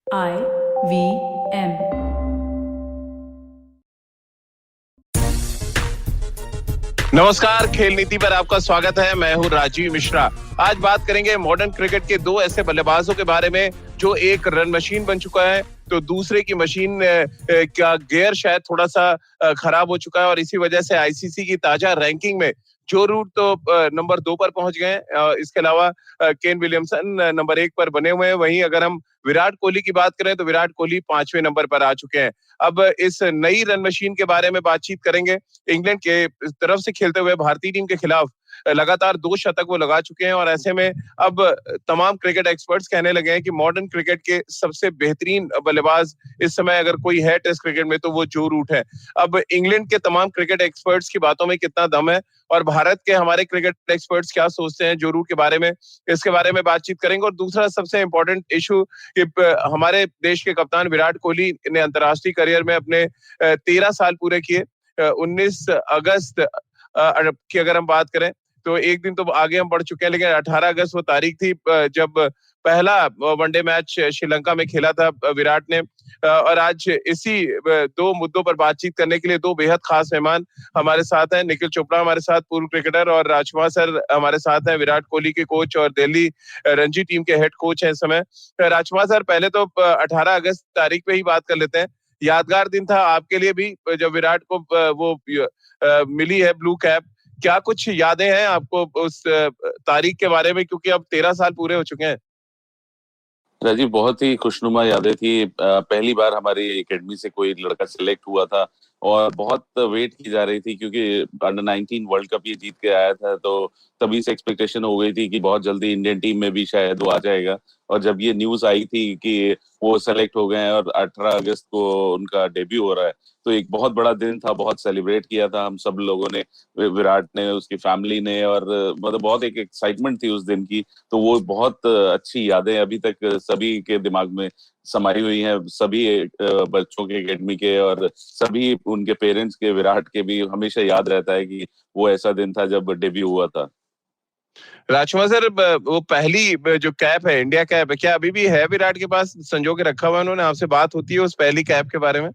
IVM। नमस्कार, खेल नीति पर आपका स्वागत है। मैं हूं राजीव मिश्रा। आज बात करेंगे मॉडर्न क्रिकेट के दो ऐसे बल्लेबाजों के बारे में जो एक रन मशीन बन चुका है तो दूसरे की मशीन का गियर शायद थोड़ा सा खराब हो चुका है और इसी वजह से आईसीसी की ताजा रैंकिंग में जो रूट तो नंबर 2 पर पहुंच गए हैं। इसके अलावा केन विलियमसन नंबर 1 पर बने हुए हैं। वहीं अगर हम विराट कोहली की बात करें तो विराट कोहली 5वें नंबर पर आ चुके हैं। अब इस नई रन मशीन के बारे में बातचीत करेंगे। इंग्लैंड के तरफ से खेलते हुए भारतीय टीम के खिलाफ लगातार 2 शतक वो लगा चुके हैं और ऐसे में अब तमाम क्रिकेट एक्सपर्ट्स कहने लगे हैं कि मॉडर्न क्रिकेट के सबसे बेहतरीन बल्लेबाज इस समय अगर कोई है टेस्ट क्रिकेट में तो वो जो रूट है। अब इंग्लैंड के तमाम क्रिकेट एक्सपर्ट्स की बातों में कितना दम है और भारत के हमारे क्रिकेट एक्सपर्ट्स क्या सोचते हैं जो रूट के बारे में, इसके बारे में बातचीत करेंगे। और दूसरा सबसे इंपॉर्टेंट इशू कि हमारे देश के कप्तान विराट कोहली ने अंतर्राष्ट्रीय करियर में अपने 13 साल पूरे किए। 19 अगस्त की अगर हम बात करें तो एक दिन तो आगे हम बढ़ चुके हैं, लेकिन 18 अगस्त वो तारीख थी जब पहला वनडे मैच श्रीलंका में खेला था विराट ने। और आज इसी दो मुद्दों पर बातचीत करने के लिए दो बेहद खास मेहमान हमारे साथ हैं। निखिल चोपड़ा हमारे साथ, पूर्व क्रिकेटर, और राजकुमार सर हमारे साथ हैं, विराट कोहली के कोच और दिल्ली रणजी टीम के हेड कोच हैं इस समय। राजकुमार सर, पहले तो 18 अगस्त तारीख पे ही बात कर लेते हैं। यादगार दिन था आपके लिए भी जब विराट को वो मिली है ब्लू कैप। क्या कुछ यादें हैं आपको उस तारीख के बारे में, क्योंकि अब 13 साल पूरे हो चुके हैं? राजीव, बहुत ही खुशनुमा यादें थी। पहली बार हमारी एकेडमी से कोई लड़का सिलेक्ट हुआ था और बहुत वेट की जा रही थी क्योंकि अंडर 19 वर्ल्ड कप ये जीत के आया था, तो तभी से एक्सपेक्टेशन हो गई थी कि बहुत जल्दी इंडियन टीम में भी शायद वो आ जाएगा। और जब ये न्यूज आई थी कि वो सेलेक्ट हो गए हैं और 18 अगस्त को उनका डेब्यू हो रहा है, तो एक बहुत बड़ा दिन था। बहुत सेलिब्रेट किया था हम सब लोगों ने, विराट ने, उसकी फैमिली ने, और मतलब बहुत एक एक्साइटमेंट थी उस दिन की। तो वो बहुत अच्छी यादें अभी तक सभी के दिमाग में समाई हुई हैं। सभी बच्चों के, एकेडमी के, और सभी उनके पेरेंट्स के, विराट के भी हमेशा याद रहता है कि वो ऐसा दिन था जब डेब्यू हुआ था। राजकुमार सर, वो पहली जो कैप है, इंडिया कैप है, क्या अभी भी है विराट के पास संजो के रखा हुआ? उन्होंने आपसे बात होती है उस पहली कैप के बारे में?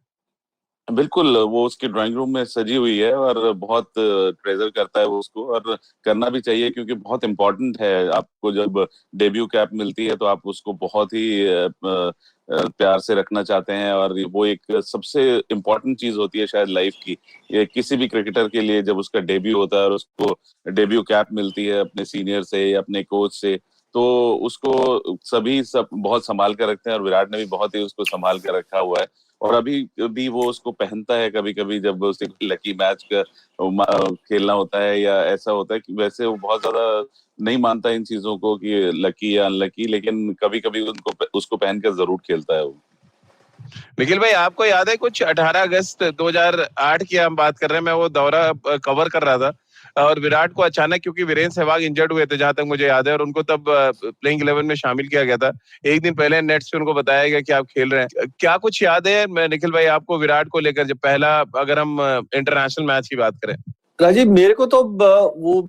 बिल्कुल, वो उसके ड्राइंग रूम में सजी हुई है और बहुत ट्रेजर करता है वो उसको, और करना भी चाहिए क्योंकि बहुत इम्पोर्टेंट है। आपको जब डेब्यू कैप मिलती है तो आप उसको बहुत ही प्यार से रखना चाहते हैं, और वो एक सबसे इम्पोर्टेंट चीज होती है शायद लाइफ की। ये किसी भी क्रिकेटर के लिए जब उसका डेब्यू होता है और उसको डेब्यू कैप मिलती है अपने सीनियर से या अपने कोच से, तो उसको सभी सब बहुत संभाल कर रखते हैं, और विराट ने भी बहुत ही उसको संभाल कर रखा हुआ है। और अभी भी वो उसको पहनता है कभी कभी जब उसे लकी मैच का खेलना होता है या ऐसा होता है कि वैसे वो बहुत ज्यादा नहीं मानता इन चीजों को कि लकी या अनलकी, लेकिन कभी कभी उनको उसको पहनकर जरूर खेलता है वो। निखिल भाई, आपको याद है कुछ 18 अगस्त 2008 की हम बात कर रहे हैं, मैं वो दौरा कवर कर रहा था और विराट को अचानक, क्योंकि वीरेंद्र सहवाग इंजर्ड हुए थे जहां तक मुझे याद है, और उनको तब प्लेइंग 11 में शामिल किया गया था। एक दिन पहले नेट्स पे उनको बताया गया कि आप खेल रहे हैं। क्या कुछ याद है मैं निखिल भाई आपको विराट को लेकर, जब पहला, अगर हम इंटरनेशनल मैच की बात करें? राजीव, मेरे को तो वो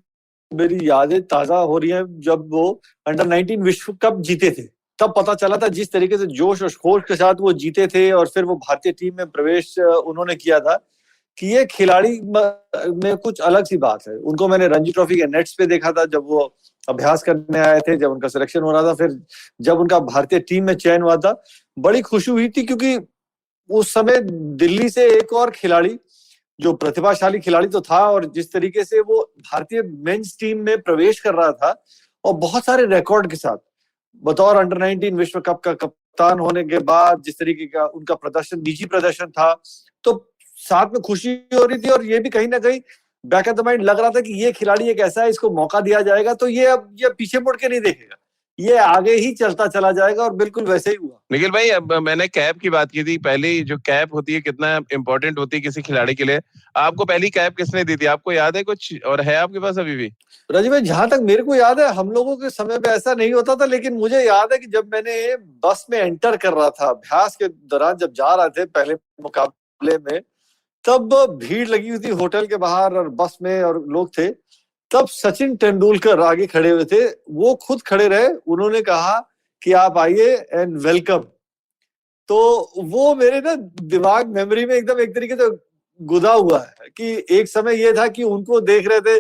मेरी यादें ताजा हो रही हैं जब वो अंडर 19 विश्व कप जीते थे। तब पता चला था जिस तरीके से जोश और खरोश के साथ वो जीते थे और फिर वो भारतीय टीम में प्रवेश उन्होंने किया था कि ये खिलाड़ी में कुछ अलग सी बात है। उनको मैंने रणजी ट्रॉफी के नेट्स पे देखा था जब वो अभ्यास करने आए थे, जब उनका सिलेक्शन हो रहा था, फिर जब उनका भारतीय टीम में चयन हुआ था, बड़ी खुशी हुई थी क्योंकि उस समय दिल्ली से एक और खिलाड़ी जो प्रतिभाशाली खिलाड़ी तो था, और जिस तरीके से वो भारतीय मेंस टीम में प्रवेश कर रहा था और बहुत सारे रिकॉर्ड के साथ बतौर अंडर 19 विश्व कप का कप्तान होने के बाद जिस तरीके का उनका प्रदर्शन, निजी प्रदर्शन था, तो साथ में खुशी हो रही थी और ये भी कहीं ना कहीं बैक ऑफ द माइंड लग रहा था कि ये खिलाड़ी एक ऐसा है, इसको मौका दिया जाएगा तो ये अब ये पीछे मुड़ के नहीं देखेगा, ये आगे ही चलता चला जाएगा, और बिल्कुल वैसे ही हुआ। निखिल भाई, अब मैंने कैप की बात की थी। पहली जो कैप होती है कितना इंपॉर्टेंट होती है किसी खिलाड़ी के लिए। आपको पहली कैप किसने दी थी, आपको याद है कुछ, और है आपके पास अभी भी? राजीव भाई, जहां तक मेरे को याद है हम लोगों के समय पे ऐसा नहीं होता था, लेकिन मुझे याद है कि जब मैंने बस में एंटर कर रहा था अभ्यास के दौरान, जब जा रहे थे पहले मुकाबले में, तब भीड़ लगी हुई थी होटल के बाहर और बस में और लोग थे। तब सचिन तेंदुलकर आगे खड़े हुए थे, वो खुद खड़े रहे, उन्होंने कहा कि आप आइए एंड वेलकम। तो वो मेरे ना दिमाग मेमोरी में एकदम एक तरीके से गुदा हुआ है कि एक समय ये था कि उनको देख रहे थे,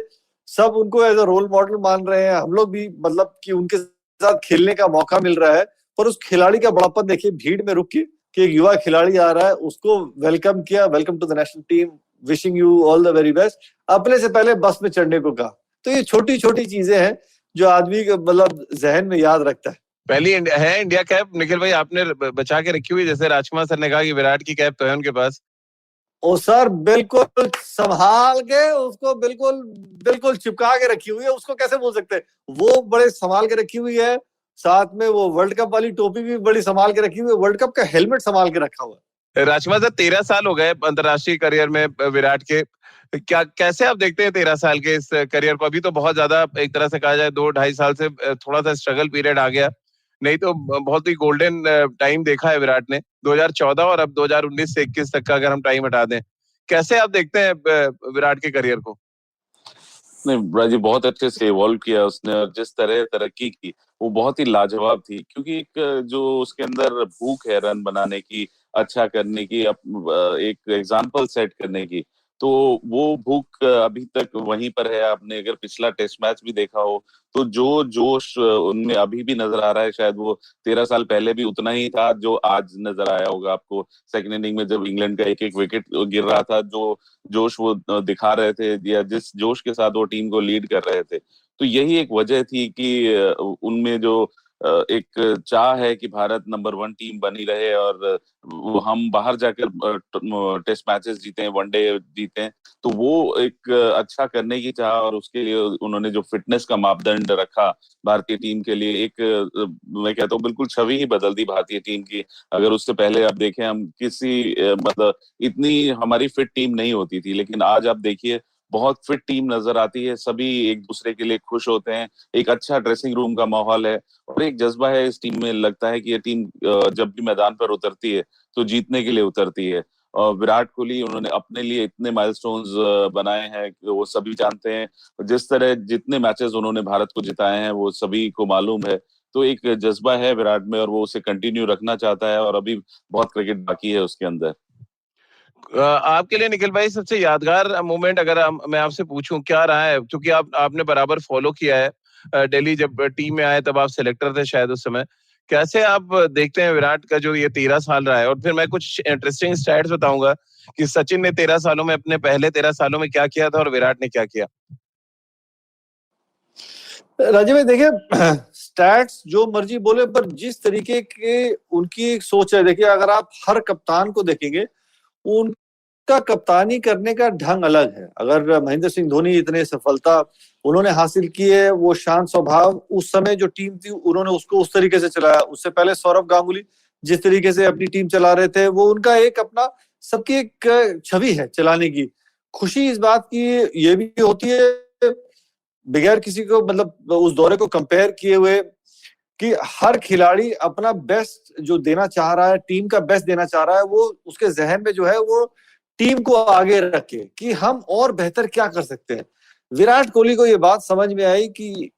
सब उनको एज अ रोल मॉडल मान रहे हैं, हम लोग भी मतलब कि उनके साथ खेलने का मौका मिल रहा है। पर उस खिलाड़ी का बड़प्पन देखिए, भीड़ में रुक के कि एक युवा खिलाड़ी आ रहा है, उसको वेलकम किया, welcome to the national team, wishing you all the very best, अपने से पहले बस में चढ़ने को कहा। तो ये छोटी छोटी चीजें हैं जो आदमी को मतलब जहन में याद रखता है। पहली है इंडिया कैप निखिल भाई आपने बचा के रखी हुई, जैसे राजकुमार सर ने कहा कि विराट की कैप तो है उनके पास। ओ सर बिल्कुल संभाल के उसको बिल्कुल बिल्कुल चिपका के रखी हुई है, उसको कैसे बोल सकते हैं, वो बड़े संभाल के रखी हुई है। साथ में वो वर्ल्ड कप वाली टोपी भी बड़ी संभाल के रखी हुई है, वर्ल्ड कप का हेलमेट संभाल के रखा हुआ है। राजकुमार सर 13 साल हो गए अंतर्राष्ट्रीय करियर में विराट के, क्या कैसे आप देखते हैं 13 साल के इस करियर को? अभी तो बहुत ज्यादा एक तरह से कहा जाए 2-2.5 साल से थोड़ा सा स्ट्रगल पीरियड आ गया, नहीं तो बहुत ही गोल्डन टाइम देखा है विराट ने 2014 और अब 2019 से 21 तक का अगर हम टाइम हटा दें। कैसे आप देखते हैं विराट के करियर को? नहीं, ब्राजी बहुत अच्छे से इवॉल्व किया उसने, और जिस तरह तरक्की की वो बहुत ही लाजवाब थी, क्योंकि एक जो उसके अंदर भूख है रन बनाने की, अच्छा करने की, एक एग्जाम्पल सेट करने की, तो वो भूख अभी तक वहीं पर है। आपने अगर पिछला टेस्ट मैच भी देखा हो तो जो जोश उनमें अभी भी नजर आ रहा है, शायद वो 13 साल पहले भी उतना ही था जो आज नजर आया होगा आपको। सेकंड इनिंग में जब इंग्लैंड का एक एक विकेट गिर रहा था, जो जोश वो दिखा रहे थे या जिस जोश के साथ वो टीम को लीड कर रहे थे, तो यही एक वजह थी कि उनमें जो एक चाह है कि भारत नंबर 1 टीम बनी रहे, और हम बाहर जाकर टेस्ट मैचेस जीते, वनडे जीते, तो वो एक अच्छा करने की चाह, और उसके लिए उन्होंने जो फिटनेस का मापदंड रखा भारतीय टीम के लिए, एक मैं कहता हूँ बिल्कुल छवि ही बदल दी भारतीय टीम की। अगर उससे पहले आप देखें, हम किसी मतलब इतनी हमारी फिट टीम नहीं होती थी, लेकिन आज आप देखिए बहुत फिट टीम नजर आती है, सभी एक दूसरे के लिए खुश होते हैं, एक अच्छा ड्रेसिंग रूम का माहौल है, और एक जज्बा है इस टीम में। लगता है कि ये टीम जब भी मैदान पर उतरती है तो जीतने के लिए उतरती है। और विराट कोहली, उन्होंने अपने लिए इतने माइलस्टोन्स बनाए हैं कि वो सभी जानते हैं, जिस तरह जितने मैचेस उन्होंने भारत को जिताए हैं वो सभी को मालूम है। तो एक जज्बा है विराट में, और वो उसे कंटिन्यू रखना चाहता है, और अभी बहुत क्रिकेट बाकी है उसके अंदर। आपके लिए निखिल भाई सबसे यादगार मोमेंट अगर मैं आपसे पूछूं क्या रहा है, क्योंकि आपने बराबर फॉलो किया है दिल्ली, जब टीम में आए तब आप सिलेक्टर थे शायद उस समय। कैसे आप देखते हैं विराट का जो ये 13 साल रहा है? और फिर मैं कुछ इंटरेस्टिंग स्टैट्स बताऊंगा कि सचिन ने 13 सालों में, अपने पहले 13 सालों में क्या किया था और विराट ने क्या किया। राजीव भाई देखिए, स्टैट्स जो मर्जी बोले, पर जिस तरीके के उनकी एक सोच है, देखिए अगर आप हर कप्तान को देखेंगे, उनका कप्तानी करने का ढंग अलग है। अगर महेंद्र सिंह धोनी इतने सफलता उन्होंने हासिल की है, वो शांत स्वभाव, उस समय जो टीम थी उन्होंने उसको उस तरीके से चलाया। उससे पहले सौरव गांगुली जिस तरीके से अपनी टीम चला रहे थे, वो उनका एक अपना सबकी एक छवि है चलाने की। खुशी इस बात की ये भी होती है, बगैर किसी को मतलब उस दौरे को कंपेयर किए हुए, कि हर खिलाड़ी अपना बेस्ट जो देना चाह रहा है, टीम का बेस्ट देना चाह रहा है, वो उसके जहन में जो है वो टीम को आगे रखे कि हम और बेहतर क्या कर सकते हैं। विराट कोहली को ये बात समझ में आई कि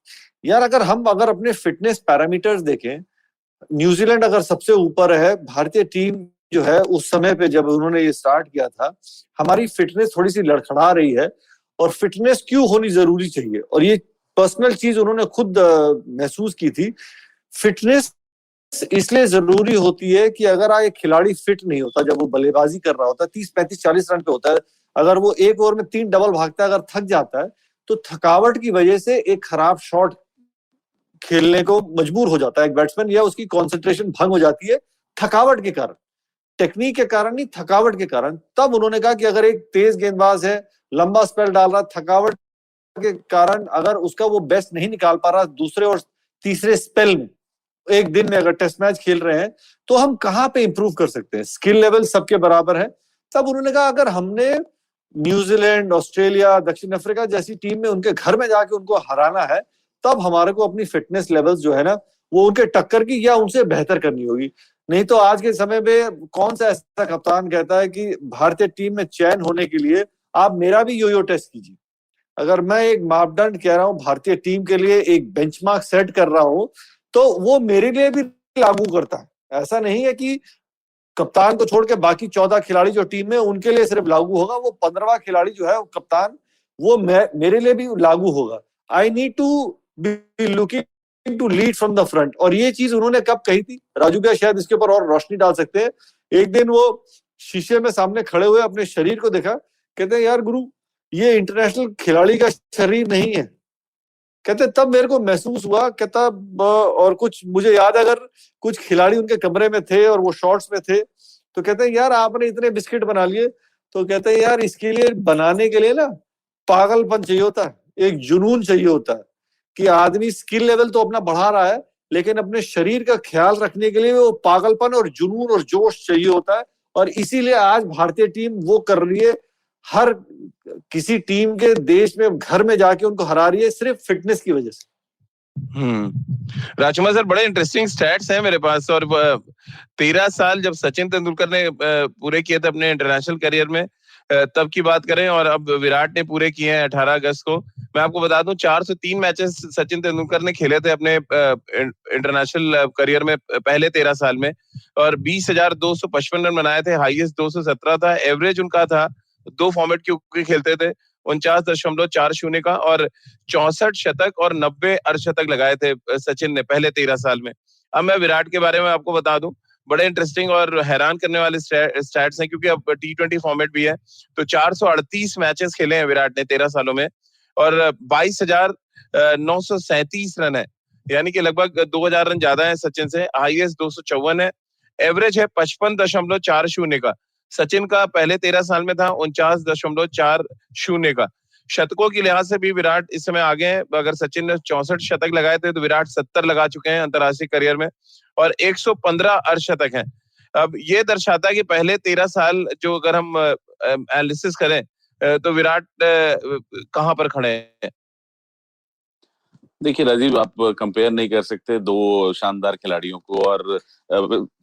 यार अगर अपने फिटनेस पैरामीटर्स देखें, न्यूजीलैंड अगर सबसे ऊपर है, भारतीय टीम जो है उस समय पे जब उन्होंने ये स्टार्ट किया था, हमारी फिटनेस थोड़ी सी लड़खड़ा रही है, और फिटनेस क्यों होनी जरूरी चाहिए, और ये पर्सनल चीज उन्होंने खुद महसूस की थी। फिटनेस इसलिए जरूरी होती है कि अगर एक खिलाड़ी फिट नहीं होता, जब वो बल्लेबाजी कर रहा होता है, 30-35-40 रन पे होता है, अगर वो एक ओवर में 3 डबल भागता है, अगर थक जाता है, तो थकावट की वजह से एक खराब शॉट खेलने को मजबूर हो जाता है एक बैट्समैन, या उसकी कंसंट्रेशन भंग हो जाती है थकावट के कारण, टेक्निक के कारण नहीं, थकावट के कारण। तब उन्होंने कहा कि अगर एक तेज गेंदबाज है, लंबा स्पेल डाल रहा, थकावट के कारण अगर उसका वो बेस्ट नहीं निकाल पा रहा दूसरे और तीसरे स्पेल में, एक दिन में अगर टेस्ट मैच खेल रहे हैं, तो हम कहां पे इंप्रूव कर सकते हैं, स्किल लेवल सबके बराबर है। तब उन्होंने कहा अगर हमने न्यूजीलैंड, ऑस्ट्रेलिया, दक्षिण अफ्रीका जैसी टीम में उनके घर में जाके उनको हराना है, तब हमारे को अपनी फिटनेस लेवल्स जो है ना, वो उनके टक्कर की या उनसे बेहतर करनी होगी। नहीं तो आज के समय में कौन सा ऐसा कप्तान कहता है कि भारतीय टीम में चयन होने के लिए आप मेरा भी यो टेस्ट कीजिए। अगर मैं एक मापदंड कह रहा हूं, भारतीय टीम के लिए एक बेंचमार्क सेट कर रहा हूं, तो वो मेरे लिए भी लागू करता है। ऐसा नहीं है कि कप्तान को छोड़ के बाकी 14 खिलाड़ी जो टीम में, उनके लिए सिर्फ लागू होगा। वो 15वां खिलाड़ी जो है, कप्तान, वो मेरे लिए भी लागू होगा। I need to be looking to lead from the front. और ये चीज उन्होंने कब कही थी? राजू भैया शायद इसके ऊपर और रोशनी डाल सकते हैं। एक दिन वो शीशे में सामने खड़े हुए अपने शरीर को देखा, कहते हैं यार गुरु, ये इंटरनेशनल खिलाड़ी का शरीर नहीं है। कहते तब मेरे को महसूस हुआ, कहता और कुछ मुझे याद है, अगर कुछ खिलाड़ी उनके कमरे में थे और वो शॉर्ट्स में थे, तो कहते हैं यार आपने इतने बिस्किट बना लिए। तो कहते हैं यार इसके लिए, बनाने के लिए ना पागलपन चाहिए होता है, एक जुनून चाहिए होता है कि आदमी स्किल लेवल तो अपना बढ़ा रहा है, लेकिन अपने शरीर का ख्याल रखने के लिए वो पागलपन और जुनून और जोश चाहिए होता है। और इसीलिए आज भारतीय टीम वो कर रही है, हर किसी टीम के देश में घर में जाके उनको हरा रही है, सिर्फ फिटनेस की वजह से। राजकुमार सर, बड़े इंटरेस्टिंग स्टैट्स हैं मेरे पास। और 13 साल जब सचिन तेंदुलकर ने पूरे किए थे अपने इंटरनेशनल करियर में, तब की बात करें, और अब विराट ने पूरे किए हैं 18 अगस्त को। मैं आपको बता दूं 403 मैचेस सचिन तेंदुलकर ने खेले थे अपने इंटरनेशनल करियर में पहले 13 साल में, और 20,255 रन बनाए थे। हाईएस्ट 217 था। एवरेज उनका था, 2 फॉर्मेट के खेलते थे, 49.40 का, और 64 शतक और 90 अर्धशतक लगाए थे सचिन ने पहले 13 साल में। अब मैं विराट के बारे में आपको बता दूं, बड़े इंटरेस्टिंग और हैरान करने वाले स्टैट्स हैं, क्योंकि अब T20 फॉर्मेट भी है। तो 438 मैचेस खेले हैं विराट ने 13 सालों में, और 22,937 रन है, यानी कि लगभग 2,000 रन ज्यादा है सचिन से। हाईएस्ट 254 है। एवरेज है 55.40 का। सचिन का पहले 13 साल में था 49.40 का। शतकों की लिहाज से भी विराट इस समय आगे हैं। अगर सचिन ने 64 शतक लगाए थे, तो विराट 70 लगा चुके हैं अंतर्राष्ट्रीय करियर में, और 115 अर्धशतक हैं। अब ये दर्शाता है कि पहले 13 साल जो अगर हम एनालिसिस करें, तो विराट कहां पर खड़े हैं? देखिए राजीव, आप कंपेयर नहीं कर सकते दो शानदार खिलाड़ियों को। और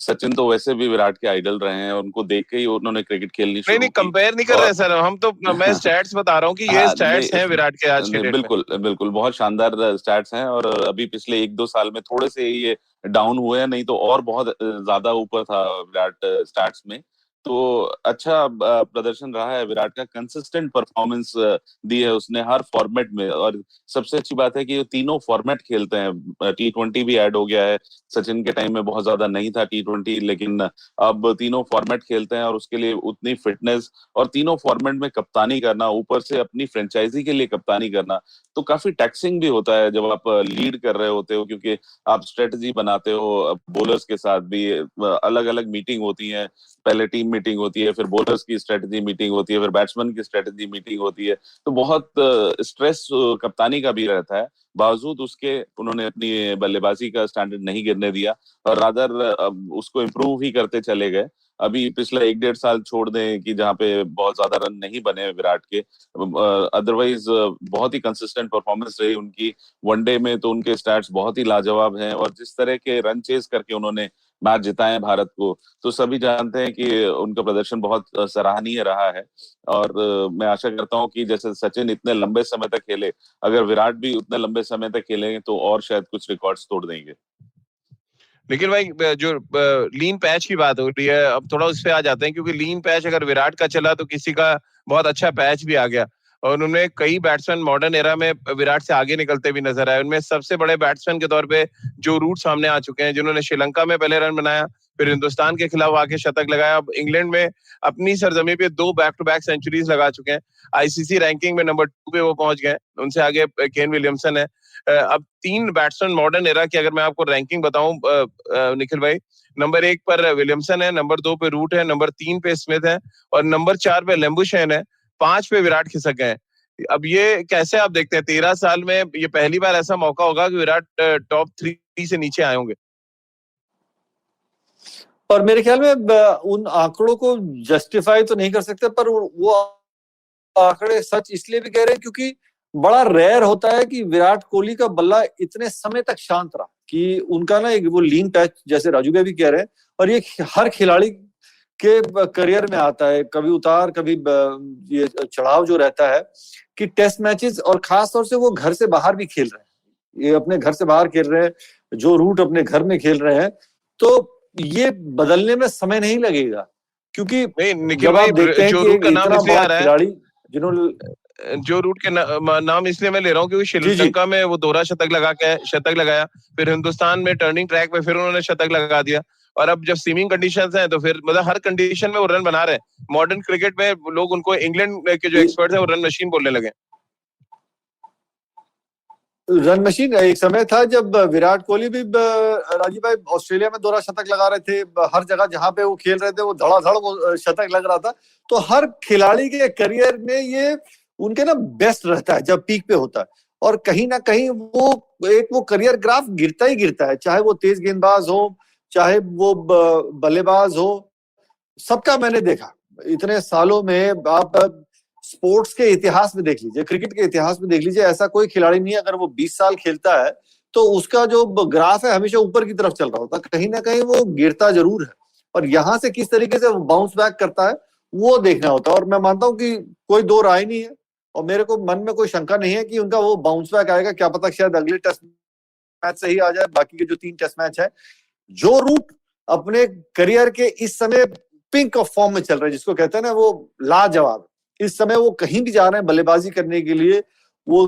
सचिन तो वैसे भी विराट के आइडल रहे हैं, उनको देख के ही उन्होंने क्रिकेट खेलनी शुरू की। नहीं, कंपेयर नहीं कर रहे सर हम तो। मैं स्टैट्स बता रहा हूँ कि ये स्टैट्स हैं विराट के आज के डेट में। बिल्कुल बिल्कुल, बहुत शानदार स्टैट्स हैं। और अभी पिछले 1-2 साल में थोड़े से ये डाउन हुए हैं, नहीं तो और बहुत ज्यादा ऊपर था विराट स्टैट्स में। तो अच्छा प्रदर्शन रहा है विराट का, कंसिस्टेंट परफॉर्मेंस दी है उसने हर फॉर्मेट में। और सबसे अच्छी बात है कि ये तीनों फॉर्मेट खेलते हैं। T20 भी ऐड हो गया है, सचिन के टाइम में बहुत ज्यादा नहीं था T20, लेकिन अब तीनों फॉर्मेट खेलते हैं, और उसके लिए उतनी फिटनेस, और तीनों फॉर्मेट में कप्तानी करना, ऊपर से अपनी फ्रेंचाइजी के लिए कप्तानी करना, तो काफी टैक्सिंग भी होता है जब आप लीड कर रहे होते हो, क्योंकि आप स्ट्रेटजी बनाते हो। बॉलर्स के साथ भी अलग अलग मीटिंग होती है, पहले टीम मीटिंग होती है, फिर बॉलर्स की स्ट्रेटजी मीटिंग होती है, फिर बैट्समैन की स्ट्रेटजी मीटिंग होती है। तो बहुत स्ट्रेस कप्तानी का भी रहता है। बावजूद उसके उन्होंने अपनी बल्लेबाजी का स्टैंडर्ड नहीं गिरने दिया, और रादर उसको इम्प्रूव ही करते चले गए। अभी पिछला 1-1.5 साल छोड़ दें कि जहाँ पे बहुत ज्यादा रन नहीं बने विराट के, अदरवाइज बहुत ही कंसिस्टेंट परफॉर्मेंस रही उनकी। वनडे में तो उनके स्टैट्स बहुत ही लाजवाब हैं, और जिस तरह के रन चेस करके उन्होंने मैच जिताए भारत को, तो सभी जानते हैं कि उनका प्रदर्शन बहुत सराहनीय रहा है। और मैं आशा करता हूं कि जैसे सचिन इतने लंबे समय तक खेले, अगर विराट भी उतने लंबे समय तक खेलेंगे तो और शायद कुछ रिकॉर्ड्स तोड़ देंगे। लेकिन भाई, जो लीन पैच की बात हो रही है, अब थोड़ा उस पे आ जाते हैं, क्योंकि लीन पैच अगर विराट का चला तो किसी का बहुत अच्छा पैच भी आ गया, और उनमें कई बैट्समैन मॉडर्न एरा में विराट से आगे निकलते भी नजर आए। उनमें सबसे बड़े बैट्समैन के तौर पे जो रूट सामने आ चुके हैं, जिन्होंने श्रीलंका में पहले रन बनाया, फिर हिंदुस्तान के खिलाफ आके शतक लगाया, अब इंग्लैंड में अपनी सरजमी पे 2 बैक टू बैक सेंचुरीज लगा चुके हैं। आईसीसी रैंकिंग में नंबर 2 पे वो पहुंच गए, उनसे आगे केन विलियमसन है। अब 3 बैट्समैन मॉडर्न एरा की अगर मैं आपको रैंकिंग बताऊं निखिल भाई, नंबर 1 पर विलियमसन है, नंबर 2 पे रूट है, नंबर 3 पे स्मिथ है, और नंबर 4 पे लेम्बुशेन है, 5 पे विराट खिसक गए। अब ये कैसे आप देखते हैं? 13 साल में ये पहली बार ऐसा मौका होगा कि विराट टॉप 3 से नीचे आए होंगे। और मेरे ख्याल में उन आंकड़ों को जस्टिफाई तो नहीं कर सकते, पर वो आंकड़े सच इसलिए भी कह रहे हैं क्योंकि बड़ा रेयर होता है कि विराट कोहली का बल्ला इतने समय तक शांत रहा, कि उनका ना एक वो लीन पैच, जैसे राजू भाई भी कह रहे हैं, और ये हर खिलाड़ी के करियर में आता है, कभी उतार कभी ये चढ़ाव जो रहता है, कि टेस्ट मैचेस, और खास तौर से वो घर से बाहर भी खेल रहे हैं, ये अपने घर से बाहर खेल रहे हैं, जो रूट अपने घर में खेल रहे हैं, तो ये बदलने में समय नहीं लगेगा, क्योंकि नहीं निखिल जब भाई, आप देखते हैं जो कि रूट एक का नाम इतना इसलिए आ बड़ा रहा है, खिलाड़ी जिन्होंने जो रूट के नाम इसलिए मैं ले रहा हूँ क्योंकि जी जी श्रीलंका में वो दोहरा शतक लगाया, फिर हिंदुस्तान में टर्निंग ट्रैक पे फिर उन्होंने शतक लगा दिया, और अब जब सीमिंग कंडीशंस हैं तो फिर मतलब हर कंडीशन में वो रन बना रहे हैं। मॉडर्न क्रिकेट में लोग उनको, इंग्लैंड के जो एक्सपर्ट्स हैं वो रन मशीन बोलने लगे। रन मशीन एक समय था जब विराट कोहली भी राजीव भाई ऑस्ट्रेलिया में दोहरा शतक लगा रहे थे, हर जगह जहां पे वो खेल रहे थे वो धड़ाधड़ वो शतक लग रहा था। तो हर खिलाड़ी के करियर में ये उनके ना बेस्ट रहता है जब पीक पे होता है, और कहीं ना कहीं वो करियर ग्राफ गिरता ही गिरता है, चाहे वो तेज गेंदबाज हो, चाहे वो बल्लेबाज हो। सबका मैंने देखा इतने सालों में। आप स्पोर्ट्स के इतिहास में देख लीजिए, क्रिकेट के इतिहास में देख लीजिए, ऐसा कोई खिलाड़ी नहीं है अगर वो 20 साल खेलता है तो उसका जो ग्राफ है हमेशा ऊपर की तरफ चल रहा होता, कहीं ना कहीं वो गिरता जरूर है। और यहां से किस तरीके से वो बाउंस बैक करता है वो देखना होता है। और मैं मानता हूं कि कोई दो राय नहीं है, और मेरे को मन में कोई शंका नहीं है कि उनका वो बाउंस बैक आएगा। क्या पता शायद अगले टेस्ट मैच से ही आ जाए, बाकी के जो 3 टेस्ट मैच है। जो रूट अपने करियर के इस समय पिंक ऑफ फॉर्म में चल रहे हैं, जिसको कहते हैं ना वो लाजवाब, इस समय वो कहीं भी जा रहे हैं बल्लेबाजी करने के लिए। वो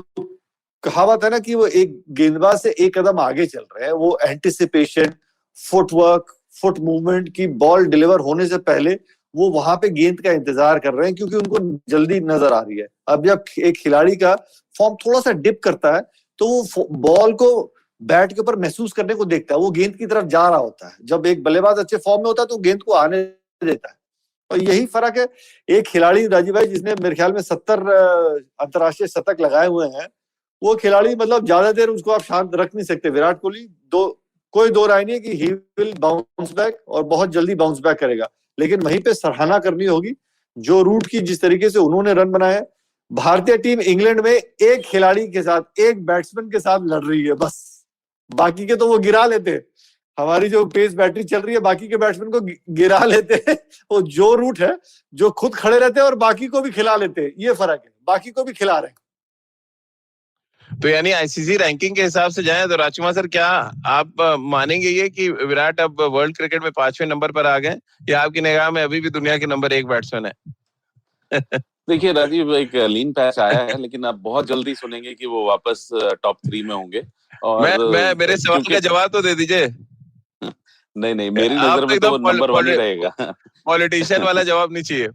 कहावत है ना कि वो एक गेंदबाज से एक कदम आगे चल रहे हैं। वो एंटिसिपेशन, फुटवर्क, फुट मूवमेंट की बॉल डिलीवर होने से पहले वो वहां पे गेंद का इंतजार कर रहे हैं, क्योंकि उनको जल्दी नजर आ रही है। अब जब एक खिलाड़ी का फॉर्म थोड़ा सा डिप करता है तो वो बॉल को बैट के ऊपर महसूस करने को देखता है, वो गेंद की तरफ जा रहा होता है। जब एक बल्लेबाज अच्छे फॉर्म में होता है तो गेंद को आने देता है। और यही फर्क है। एक खिलाड़ी राजीव भाई जिसने मेरे ख्याल में 70 अंतरराष्ट्रीय शतक लगाए हुए हैं, वो खिलाड़ी मतलब ज्यादा देर उसको आप शांत रख नहीं सकते। विराट कोहली कोई दो राय नहीं है कि ही विल बाउंस बैक, और बहुत जल्दी बाउंस बैक करेगा। लेकिन वहीं पे सराहना करनी होगी जो रूट की, जिस तरीके से उन्होंने रन बनाए। भारतीय टीम इंग्लैंड में एक खिलाड़ी के साथ, एक बैट्समैन के साथ लड़ रही है बस, बाकी के तो वो गिरा लेते। हमारी जो पेस बैटरी चल रही है बाकी के बैट्समैन को गिरा लेते हैं। वो जो रूट है जो खुद खड़े रहते हैं और बाकी को भी खिला लेते हैं, ये फर्क है, बाकी को भी खिला रहे हैं। तो यानी आईसीसी रैंकिंग के हिसाब से जाएं तो राजकुमार सर, क्या आप मानेंगे ये कि विराट अब वर्ल्ड क्रिकेट में 5वें नंबर पर आ गए, या आपकी निगाह में अभी भी दुनिया के नंबर 1 बैट्समैन है? देखिए राजीव, एक लीन पैच आया है, लेकिन आप बहुत जल्दी सुनेंगे कि वो वापस टॉप 3 में होंगे। और मैं मेरे सवाल का जवाब तो दे दीजिए। नहीं नहीं, मेरी आप नजर तो में तो वो एकदम नंबर 1 ही रहेगा। पॉलिटिशियन वाला जवाब नहीं चाहिए।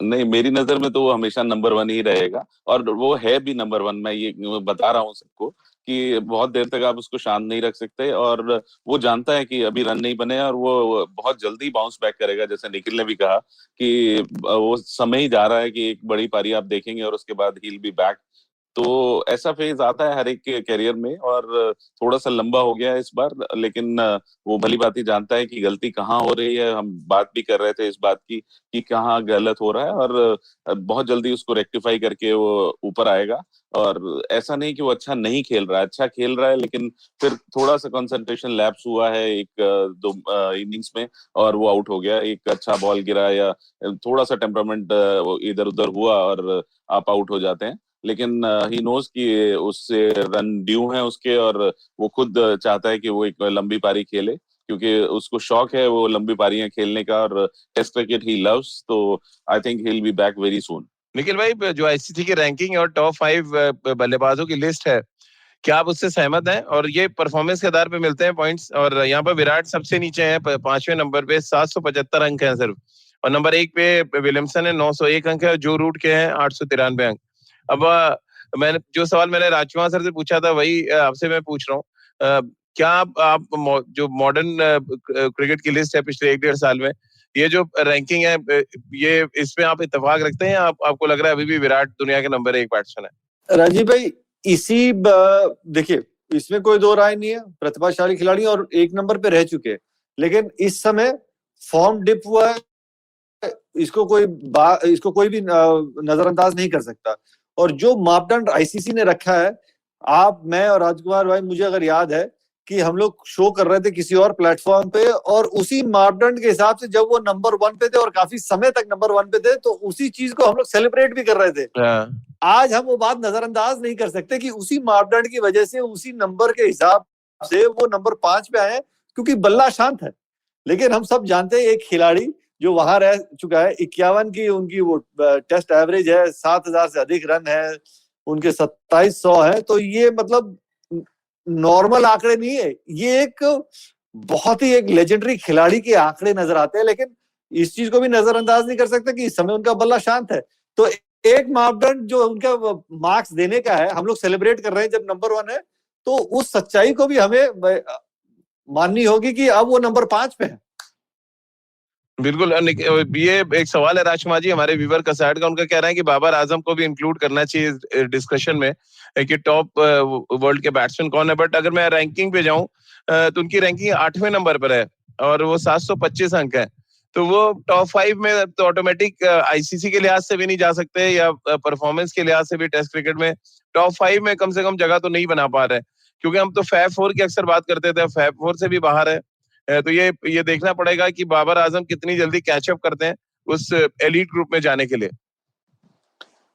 नहीं, मेरी नजर में तो वो हमेशा नंबर 1 ही रहेगा, और वो है भी नंबर 1। मैं ये बता रहा हूँ सबको कि बहुत देर तक आप उसको शांत नहीं रख सकते, और वो जानता है कि अभी रन नहीं बने, और वो बहुत जल्दी बाउंस बैक करेगा। जैसे निखिल ने भी कहा कि वो समय ही जा रहा है कि एक बड़ी पारी आप देखेंगे और उसके बाद ही विल बी बैक। तो ऐसा फेज आता है हर एक के करियर में, और थोड़ा सा लंबा हो गया है इस बार। लेकिन वो भली बात ही जानता है कि गलती कहाँ हो रही है। हम बात भी कर रहे थे इस बात की कि कहाँ गलत हो रहा है, और बहुत जल्दी उसको रेक्टिफाई करके वो ऊपर आएगा। और ऐसा नहीं कि वो अच्छा नहीं खेल रहा है, अच्छा खेल रहा है, लेकिन फिर थोड़ा सा कंसंट्रेशन लैप्स हुआ है एक दो इनिंग्स में, और वो आउट हो गया। एक अच्छा बॉल गिरा या थोड़ा सा टेम्परामेंट इधर उधर हुआ और आप आउट हो जाते हैं। लेकिन ही नोज कि उससे रन ड्यू हैं उसके, और वो खुद चाहता है कि वो एक लंबी पारी खेले, क्योंकि उसको शौक है वो लंबी पारियां खेलने का, और टेस्ट क्रिकेट ही लव्स। तो I think he will be back very soon. Nikhil भाई, जो आईसीसी की रैंकिंग और टॉप 5 बल्लेबाजों की लिस्ट है, क्या आप उससे सहमत हैं? और ये परफॉर्मेंस के आधार पे मिलते हैं पॉइंट्स, और यहाँ पर विराट सबसे नीचे है 5वें नंबर पे, 775 अंक हैं सिर्फ, और नंबर 1 पे विलियमसन है, 901 अंक है, और जो रूट के हैं 893 अंक। अब मैंने जो सवाल मैंने राजकुमार सर से पूछा था वही आपसे मैं पूछ रहा हूँ। क्या आप जो मॉडर्न क्रिकेट की लिस्ट है पिछले 1-1.5 साल में, ये जो रैंकिंग है, ये इसमें आप इत्तेफाक रखते हैं, आपको लग रहा है अभी भी विराट दुनिया के नंबर 1 बैट्समैन है? राजीव भाई, देखिए, इसमें कोई दो राय नहीं है, प्रतिभाशाली खिलाड़ी और 1 नंबर पे रह चुके हैं। लेकिन इस समय फॉर्म डिप हुआ है, इसको कोई भी नजरअंदाज नहीं कर सकता। और जो मापदंड आईसीसी ने रखा है, आप, मैं और राजकुमार भाई, मुझे अगर याद है कि हम लोग शो कर रहे थे किसी और प्लेटफॉर्म पे, और उसी मापदंड के हिसाब से जब वो नंबर 1 पे थे और काफी समय तक नंबर 1 पे थे, तो उसी चीज को हम लोग सेलिब्रेट भी कर रहे थे। आज हम वो बात नजरअंदाज नहीं कर सकते कि उसी मापदंड की वजह से, उसी नंबर के हिसाब से वो नंबर 5 पे आए, क्योंकि बल्ला शांत है। लेकिन हम सब जानते हैं एक खिलाड़ी जो वहां रह चुका है, 51 की उनकी वो टेस्ट एवरेज है, 7,000 से अधिक रन है, उनके 2700 है, तो ये मतलब नॉर्मल आंकड़े नहीं है, ये एक बहुत ही एक लेजेंडरी खिलाड़ी के आंकड़े नजर आते हैं। लेकिन इस चीज को भी नजरअंदाज नहीं कर सकते कि इस समय उनका बल्ला शांत है। तो एक मापदंड जो उनका मार्क्स देने का है, हम लोग सेलिब्रेट कर रहे हैं जब नंबर 1 है, तो उस सच्चाई को भी हमें माननी होगी कि अब वो नंबर 5 पे है। बिल्कुल। ये एक सवाल है राजकुमार जी हमारे व्यूवर का साइड का, उनका कह रहा है कि बाबर आजम को भी इंक्लूड करना चाहिए डिस्कशन में कि टॉप वर्ल्ड के बैट्समैन कौन है। बट अगर मैं रैंकिंग पे जाऊं तो उनकी रैंकिंग 8वें नंबर पर है और वो 725 अंक है। तो वो टॉप 5 में तो ऑटोमेटिक आईसीसी के लिहाज से भी नहीं जा सकते या परफॉर्मेंस के लिहाज से भी टेस्ट क्रिकेट में टॉप 5 में कम से कम जगह तो नहीं बना पा रहे, क्योंकि हम तो फैब 4 की अक्सर बात करते थे, फैब 4 से भी बाहर है। तो ये देखना पड़ेगा कि बाबर आजम कितनी जल्दी कैचअप करते हैं उस एलीट ग्रुप में जाने के लिए।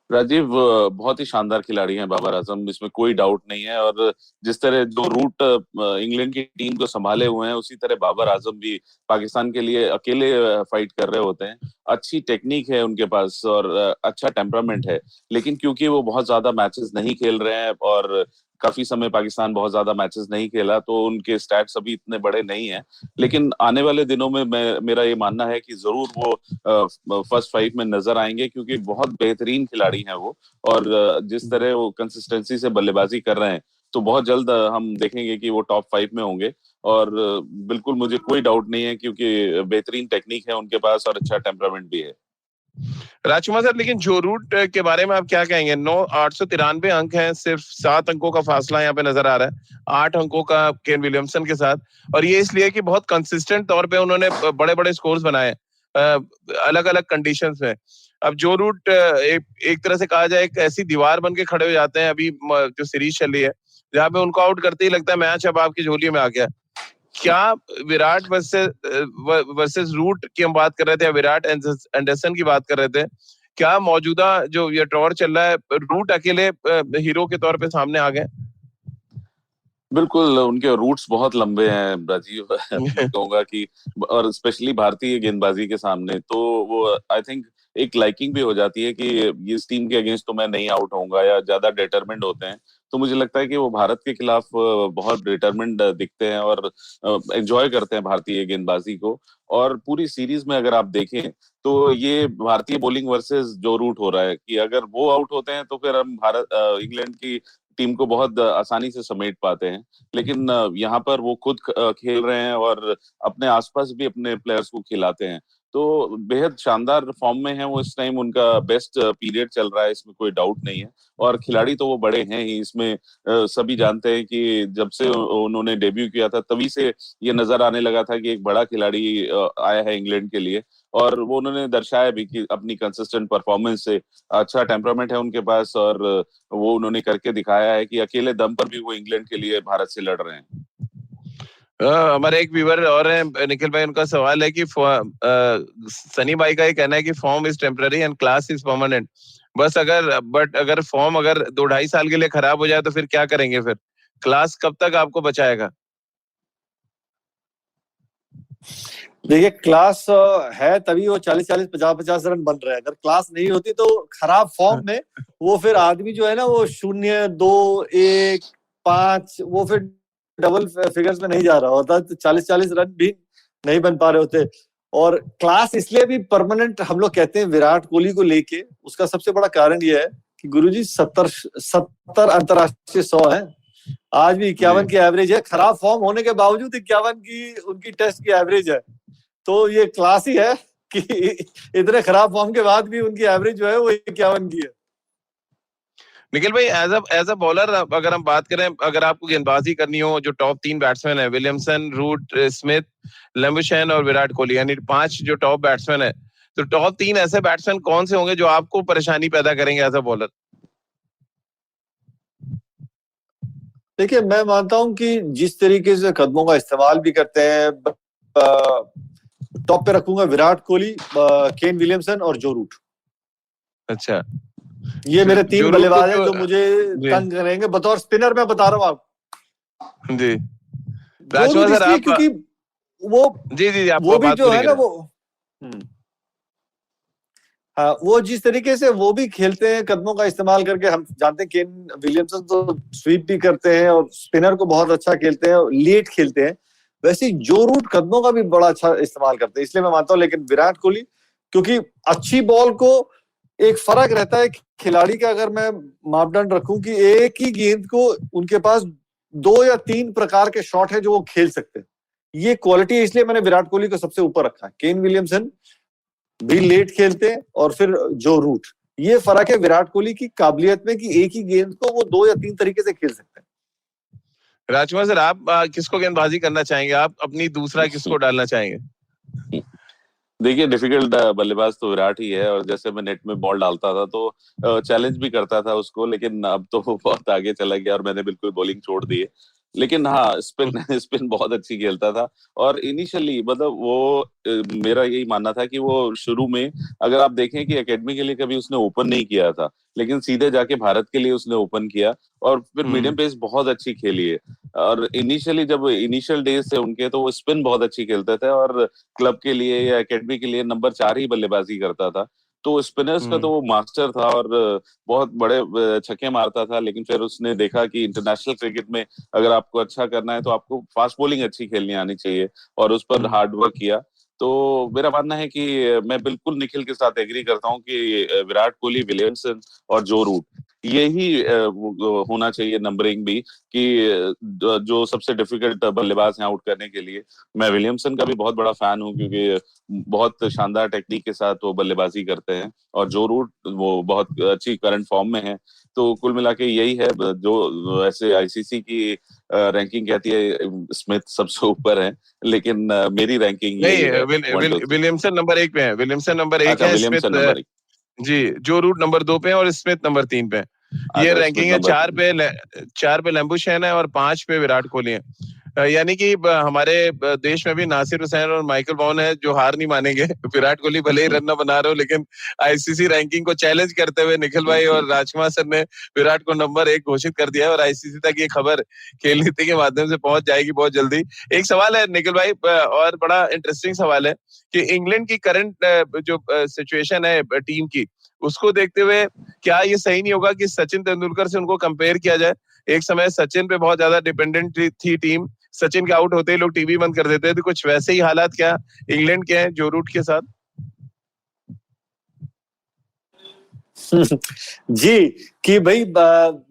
राजीव, बहुत ही शानदार खिलाड़ी हैं बाबर आजम, इसमें कोई डाउट नहीं है। और जिस तरह जो रूट इंग्लैंड की टीम को संभाले हुए हैं, उसी तरह बाबर आजम भी पाकिस्तान के लिए अकेले फाइट कर रहे होते हैं। अच्छी टेक्निक है उनके पास और अच्छा टेम्परामेंट है, लेकिन क्योंकि वो बहुत ज्यादा मैचेस नहीं खेल रहे हैं और काफी समय पाकिस्तान बहुत ज्यादा मैचेस नहीं खेला, तो उनके स्टैट्स अभी इतने बड़े नहीं हैं। लेकिन आने वाले दिनों में मेरा ये मानना है कि जरूर वो फर्स्ट 5 में नजर आएंगे, क्योंकि बहुत बेहतरीन खिलाड़ी हैं वो। और जिस तरह वो कंसिस्टेंसी से बल्लेबाजी कर रहे हैं, तो बहुत जल्द हम देखेंगे कि वो टॉप 5 में होंगे। और बिल्कुल मुझे कोई डाउट नहीं है, क्योंकि बेहतरीन टेक्निक है उनके पास और अच्छा टेम्परामेंट भी है। राजकुमार सर, लेकिन जो रूट के बारे में आप क्या कहेंगे? 893 अंक हैं, सिर्फ 7 अंकों का फासला यहाँ पे नजर आ रहा है, 8 अंकों का केन विलियमसन के साथ। और ये इसलिए कि बहुत कंसिस्टेंट तौर पे उन्होंने बड़े बड़े स्कोर्स बनाए अलग अलग कंडीशंस में। अब जो रूट एक तरह से कहा जाए एक ऐसी दीवार बन के खड़े हो जाते हैं अभी जो सीरीज चल रही है, जहाँ पे उनको आउट करते ही लगता है मैच अब आपकी झोली में आ गया। क्या विराट वर्सेस रूट की हम बात कर रहे थे, विराट एंडरसन की बात कर रहे थे, क्या मौजूदा जो ये टॉर चल रहा है रूट अकेले हीरो के तौर पे सामने आ गए? बिल्कुल, उनके रूट्स बहुत लंबे हैं राजीव। मैं कहूंगा कि और स्पेशली भारतीय गेंदबाजी के सामने तो वो आई थिंक एक लाइकिंग भी हो जाती है कि इस टीम के अगेंस्ट तो मैं नहीं आउट होऊंगा, या ज्यादा डिटरमिन्ड होते हैं। तो मुझे लगता है कि वो भारत के खिलाफ बहुत डिटरमिन्ड दिखते हैं और एंजॉय करते हैं भारतीय गेंदबाजी को। और पूरी सीरीज में अगर आप देखें तो ये भारतीय बॉलिंग वर्सेस जो रूट हो रहा है, कि अगर वो आउट होते हैं तो फिर हम इंग्लैंड की टीम को बहुत आसानी से समेट पाते हैं। लेकिन यहाँ पर वो खुद खेल रहे हैं और अपने आसपास भी अपने प्लेयर्स को खिलाते हैं। तो बेहद शानदार फॉर्म में है वो इस टाइम, उनका बेस्ट पीरियड चल रहा है, इसमें कोई डाउट नहीं है। और खिलाड़ी तो वो बड़े हैं ही, इसमें सभी जानते हैं कि जब से उन्होंने डेब्यू किया था तभी से ये नजर आने लगा था कि एक बड़ा खिलाड़ी आया है इंग्लैंड के लिए। और वो उन्होंने दर्शाया भी कि अपनी कंसिस्टेंट परफॉर्मेंस से, अच्छा टेम्परामेंट है उनके पास, और वो उन्होंने करके दिखाया है कि अकेले दम पर भी वो इंग्लैंड के लिए भारत से लड़ रहे हैं। हमारे एक व्यूवर और हैं निखिल भाई, उनका सवाल है कि सनी भाई का ये कहना है कि form is temporary and class is permanent. अगर फॉर्म अगर 2-2.5 साल के लिए खराब हो जाए तो फिर क्या करेंगे? फिर क्लास कब तक आपको बचाएगा? देखिए, क्लास है तभी वो 40-40, 50-50 रन बन रहे हैं। अगर क्लास नहीं होती तो खराब फॉर्म में वो फिर आदमी जो है ना, वो 0, 2, 1, 5 वो फिर डबल फिगर्स में नहीं जा रहा होता, तो 40-40 रन भी नहीं बन पा रहे होते। और क्लास इसलिए भी परमानेंट हम लोग कहते हैं विराट कोहली को लेके, उसका सबसे बड़ा कारण यह है कि गुरुजी 70 अंतरराष्ट्रीय 100 है, आज भी 51 की एवरेज है, खराब फॉर्म होने के बावजूद 51 की उनकी टेस्ट की एवरेज है। तो ये क्लास ही है कि इतने खराब फॉर्म के बाद भी उनकी एवरेज जो है वो 51 की है। निखिल भाई, एज अ बॉलर अगर हम बात करें, अगर आपको गेंदबाजी करनी हो, जो टॉप 3 बैट्समैन है, विलियमसन, रूट, स्मिथ, लंबुशैन और विराट कोहली, यानी 5 जो टॉप बैट्समैन है, तो टॉप 3 ऐसे बैट्समैन कौन से होंगे जो आपको परेशानी पैदा करेंगे एज अ बॉलर? देखिए, मैं मानता हूं कि जिस तरीके से कदमों का इस्तेमाल भी करते हैं, टॉप पे रखूंगा विराट कोहली, केन विलियमसन और जो रूट। अच्छा, ये मेरे 3 बल्लेबाज हैं जो मुझे तंग करेंगे बतौर स्पिनर। मैं बता रहा हूँ आप जी जो रूट, इसलिए क्योंकि जी आपको वो भी बात जो पूरी है ना करें। हाँ, वो जिस तरीके से वो भी खेलते हैं कदमों का इस्तेमाल करके, हम जानते हैं केन विलियमसन तो स्वीप भी करते हैं और स्पिनर को बहुत अच्छा खेलते हैं और लेट खेलते हैं, वैसे ही जो रूट कदमों का भी बड़ा अच्छा इस्तेमाल करते हैं, इसलिए मैं मानता हूँ। लेकिन विराट कोहली, क्योंकि अच्छी बॉल को एक फर्क रहता है खिलाड़ी का, अगर मैं मापदंड रखूं कि एक ही गेंद को उनके पास 2 या 3 प्रकार के शॉट है जो वो खेल सकते हैं, ये क्वालिटी है, इसलिए मैंने विराट कोहली को सबसे ऊपर रखा है। केन विलियमसन भी लेट खेलते हैं और फिर जो रूट, ये फर्क है विराट कोहली की काबिलियत में कि एक ही गेंद को वो 2 या 3 तरीके से खेल सकते हैं। राजकुमार सर, आप किसको गेंदबाजी करना चाहेंगे? आप अपनी दूसरा किसको डालना चाहेंगे? देखिए, डिफिकल्ट बल्लेबाज तो विराट ही है, और जैसे मैं नेट में बॉल डालता था तो चैलेंज भी करता था उसको, लेकिन अब तो वो बहुत आगे चला गया और मैंने बिल्कुल बॉलिंग छोड़ दी है। लेकिन हाँ, स्पिन स्पिन बहुत अच्छी खेलता था। और इनिशियली मतलब मेरा यही मानना था कि वो शुरू में, अगर आप देखें कि एकेडमी के लिए कभी उसने ओपन नहीं किया था, लेकिन सीधे जाके भारत के लिए उसने ओपन किया और फिर मीडियम पेस बहुत अच्छी खेली है। और इनिशियली जब इनिशियल डेज थे उनके, तो वो स्पिन बहुत अच्छी खेलते थे और क्लब के लिए या एकेडमी के लिए नंबर 4 ही बल्लेबाजी करता था। तो स्पिनर्स का तो वो मास्टर था और बहुत बड़े छक्के मारता था। लेकिन फिर उसने देखा कि इंटरनेशनल क्रिकेट में अगर आपको अच्छा करना है तो आपको फास्ट बॉलिंग अच्छी खेलनी आनी चाहिए, और उस पर हार्ड वर्क किया। तो मेरा मानना है कि मैं बिल्कुल निखिल के साथ एग्री करता हूँ कि विराट कोहली, विलियमसन और जो रूट, यही होना चाहिए नंबरिंग भी, कि जो सबसे डिफिकल्ट बल्लेबाज हैं आउट करने के लिए। मैं विलियमसन का भी बहुत बड़ा फैन हूँ, क्योंकि बहुत शानदार टेक्निक के साथ वो बल्लेबाजी करते हैं, और जो रूट वो बहुत अच्छी करंट फॉर्म में है। तो कुल मिला के यही है। जो ऐसे आईसीसी की रैंकिंग कहती है स्मिथ सबसे ऊपर है, लेकिन मेरी रैंकिंग यही नहीं, है, 1 2 3। विलियमसन नंबर 1 पे है। विलियमसन नंबर 1 अच्छा, है, विलियमसन स्मिथ नंबर 1। जी, जो रूट नंबर 2 पे है और स्मिथ नंबर 3 पे है। ये अच्छा, स्मिथ रैंकिंग है। नंबर 3। 4 पे लंबुशैन है और 5 पे विराट कोहली है। यानी कि हमारे देश में भी नासिर हुसैन और माइकल वॉन है जो हार नहीं मानेंगे। विराट कोहली भले ही रन न बना रहे हो, लेकिन आईसीसी रैंकिंग को चैलेंज करते हुए निखिल भाई और राजकुमार सर ने विराट को नंबर 1 घोषित कर दिया है, और आईसीसी तक ये खबर खेल नीति के माध्यम से पहुंच जाएगी बहुत जल्दी। एक सवाल है निखिल भाई, और बड़ा इंटरेस्टिंग सवाल है कि इंग्लैंड की करंट जो सिचुएशन है टीम की, उसको देखते हुए क्या ये सही नहीं होगा कि सचिन तेंदुलकर से उनको कंपेयर किया जाए? एक समय सचिन पे बहुत ज्यादा डिपेंडेंट थी टीम। सचिन के आउट होते ही लोग टीवी बंद कर देते थे। तो कुछ वैसे ही हालात क्या इंग्लैंड के हैं जो रूट के साथ? जी, कि भाई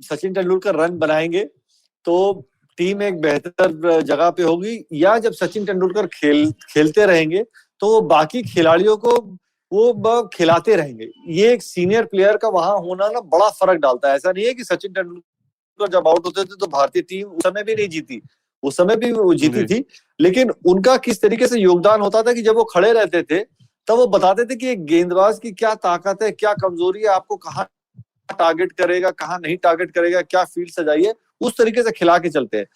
सचिन तेंदुलकर रन बनाएंगे तो टीम एक बेहतर जगह पे होगी, या जब सचिन तेंदुलकर खेलते रहेंगे तो वो बाकी खिलाड़ियों को वो खिलाते रहेंगे। ये एक सीनियर प्लेयर का वहां होना ना बड़ा फर्क डालता है। ऐसा नहीं है कि सचिन तेंदुलकर जब आउट होते थे तो भारतीय टीम उस समय भी नहीं जीती, उस समय भी वो जीती थी, लेकिन उनका किस तरीके से योगदान होता था कि जब वो खड़े रहते थे तब वो बताते थे कि एक गेंदबाज की क्या ताकत है, क्या कमजोरी है, आपको कहाँ टारगेट करेगा, कहाँ नहीं टारगेट करेगा, क्या फील्ड सजाइए, उस तरीके से खिला के चलते हैं।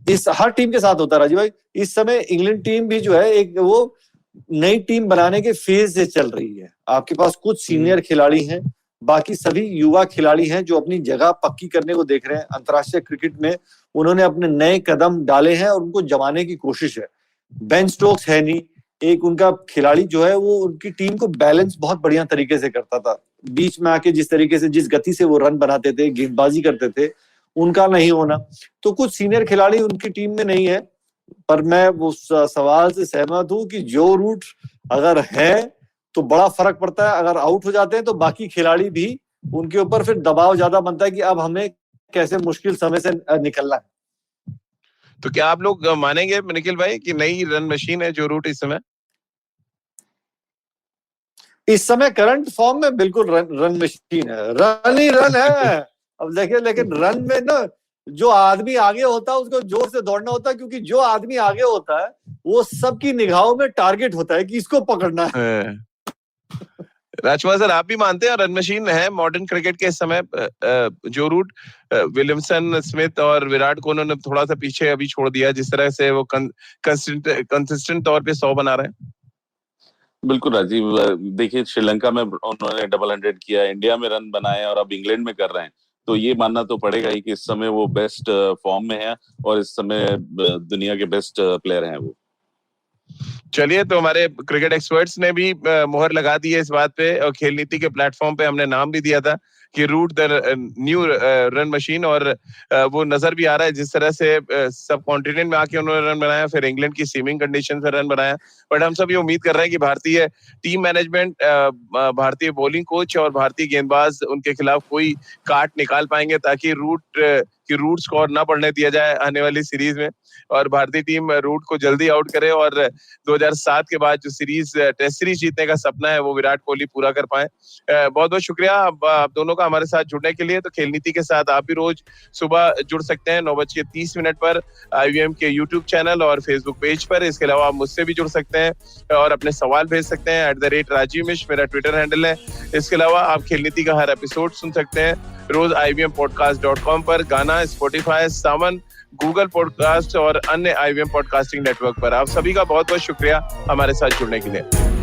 इस हर टीम के साथ होता है राजीव भाई। इस समय इंग्लैंड टीम भी जो है एक वो नई टीम बनाने के फेज से चल रही है। आपके पास कुछ सीनियर खिलाड़ी हैं, बाकी सभी युवा खिलाड़ी हैं जो अपनी जगह पक्की करने को देख रहे हैं। अंतर्राष्ट्रीय क्रिकेट में उन्होंने अपने नए कदम डाले हैं और उनको जमाने की कोशिश है। बेन स्टोक्स है नहीं, एक उनका खिलाड़ी जो है वो उनकी टीम को बैलेंस बहुत बढ़िया तरीके से करता था। बीच में आके जिस तरीके से, जिस गति से वो रन बनाते थे, गेंदबाजी करते थे, उनका नहीं होना। तो कुछ सीनियर खिलाड़ी उनकी टीम में नहीं है, पर मैं उस सवाल से सहमत हूं कि जो रूट अगर है तो बड़ा फर्क पड़ता है। अगर आउट हो जाते हैं तो बाकी खिलाड़ी भी, उनके ऊपर फिर दबाव ज्यादा बनता है कि अब हमें कैसे मुश्किल समय से निकलना है। तो क्या आप लोग मानेंगे निखिल भाई कि नई रन मशीन है जो रूट इस समय? इस समय करंट फॉर्म में बिल्कुल रन मशीन है, रन ही रन है। अब देखिए, लेकिन रन में ना जो आदमी आगे होता है उसको जोर से दौड़ना होता है, क्योंकि जो आदमी आगे होता है वो सबकी निगाहों में टारगेट होता है कि इसको पकड़ना है। राजकुमार सर, आप भी मानते हैं रन मशीन है मॉडर्न क्रिकेट के इस समय जो रूट? विलियमसन, स्मिथ और विराट को उन्होंने थोड़ा सा पीछे अभी छोड़ दिया, जिस तरह से वो कंसिस्टेंट तौर पे 100 बना रहे हैं। बिल्कुल राजीव, देखिए श्रीलंका में उन्होंने डबल 100 किया, इंडिया में रन बनाए और अब इंग्लैंड में कर रहे हैं। तो ये मानना तो पड़ेगा ही कि इस समय वो बेस्ट फॉर्म में है और इस समय दुनिया के बेस्ट प्लेयर हैं वो। चलिए, तो हमारे क्रिकेट एक्सपर्ट्स ने भी मोहर लगा दी है इस बात पे, और खेल नीति के प्लेटफॉर्म पे हमने नाम भी दिया था कि route the new run machine, और वो नजर भी आ रहा है जिस तरह से सब कॉन्टिनेंट में आके उन्होंने रन बनाया, फिर इंग्लैंड की सीमिंग कंडीशन से रन बनाया। बट हम सब ये उम्मीद कर रहे हैं कि भारतीय टीम मैनेजमेंट, भारतीय बॉलिंग कोच और भारतीय गेंदबाज उनके खिलाफ कोई काट निकाल पाएंगे, ताकि रूट स्कोर ना बढ़ने दिया जाए आने वाली सीरीज में, और भारतीय टीम रूट को जल्दी आउट करे और 2007 के बाद जो सीरीज, टेस्ट सीरीज जीतने का सपना है, वो विराट कोहली पूरा कर पाए। बहुत बहुत शुक्रिया आप दोनों का हमारे साथ जुड़ने के लिए। तो खेल नीति के साथ आप भी रोज सुबह जुड़ सकते हैं 9:30 पर IVM के YouTube चैनल और Facebook पेज पर। इसके अलावा आप मुझसे भी जुड़ सकते हैं और अपने सवाल भेज सकते हैं। @राजीव मिश्र मेरा ट्विटर हैंडल है। इसके अलावा आप खेल नीति का हर एपिसोड सुन सकते हैं रोज IVMpodcast.com पर, गाना, Spotify, सावन, गूगल पॉडकास्ट और अन्य IVM पॉडकास्टिंग नेटवर्क पर। आप सभी का बहुत बहुत शुक्रिया हमारे साथ जुड़ने के लिए।